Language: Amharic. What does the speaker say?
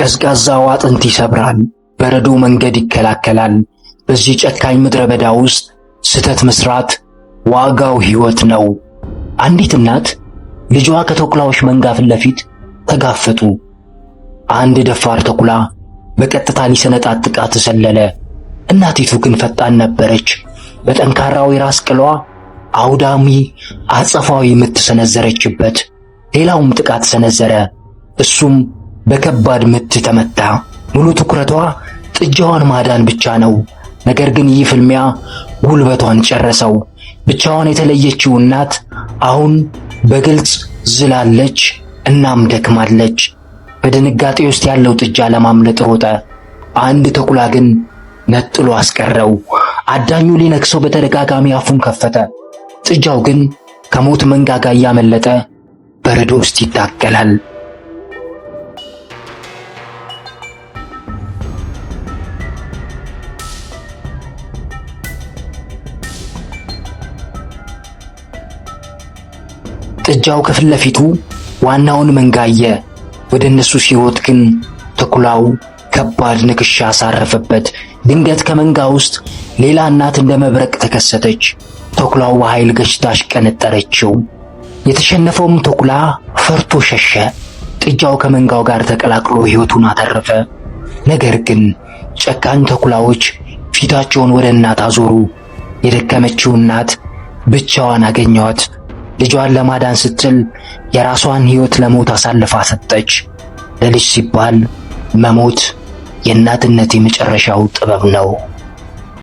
ቀዝቃዛው አጥንት ይሰብራል፣ በረዶ መንገድ ይከላከላል። በዚህ ጨካኝ ምድረ በዳ ውስጥ ስህተት መስራት ዋጋው ሕይወት ነው። አንዲት እናት ልጇ ከተኩላዎች መንጋ ፊት ለፊት ተጋፈጡ። አንድ ደፋር ተኩላ በቀጥታ ሊሰነጣጥቃት ተሰለለ። እናቲቱ ግን ፈጣን ነበረች። በጠንካራው የራስ ቅሏ አውዳሚ አጸፋዊ ምት ሰነዘረችበት። ሌላውም ጥቃት ሰነዘረ። እሱም በከባድ ምት ተመታ። ሙሉ ትኩረቷ ጥጃዋን ማዳን ብቻ ነው። ነገር ግን ይህ ፍልሚያ ጉልበቷን ጨረሰው። ብቻዋን የተለየችው እናት አሁን በግልጽ ዝላለች፣ እናም ደክማለች። በድንጋጤ ውስጥ ያለው ጥጃ ለማምለጥ ሮጠ። አንድ ተኩላ ግን ነጥሎ አስቀረው። አዳኙ ሊነክሰው በተደጋጋሚ አፉን ከፈተ። ጥጃው ግን ከሞት መንጋጋ እያመለጠ በረዶ ውስጥ ይታገላል። ጥጃው ከፊት ለፊቱ ዋናውን መንጋ አየ። ወደ እነሱ ሲሮጥ ግን ተኩላው ከባድ ንክሻ አሳረፈበት። ድንገት ከመንጋ ውስጥ ሌላ እናት እንደ መብረቅ ተከሰተች። ተኩላው በኃይል ገጭታ አሽቀነጠረችው። የተሸነፈውም ተኩላ ፈርቶ ሸሸ። ጥጃው ከመንጋው ጋር ተቀላቅሎ ሕይወቱን አተረፈ። ነገር ግን ጨካኝ ተኩላዎች ፊታቸውን ወደ እናት አዞሩ። የደከመችው እናት ብቻዋን አገኘዋት። ልጇን ለማዳን ስትል የራሷን ሕይወት ለሞት አሳልፋ ሰጠች። ለልጅ ሲባል መሞት የእናትነት የመጨረሻው ጥበብ ነው።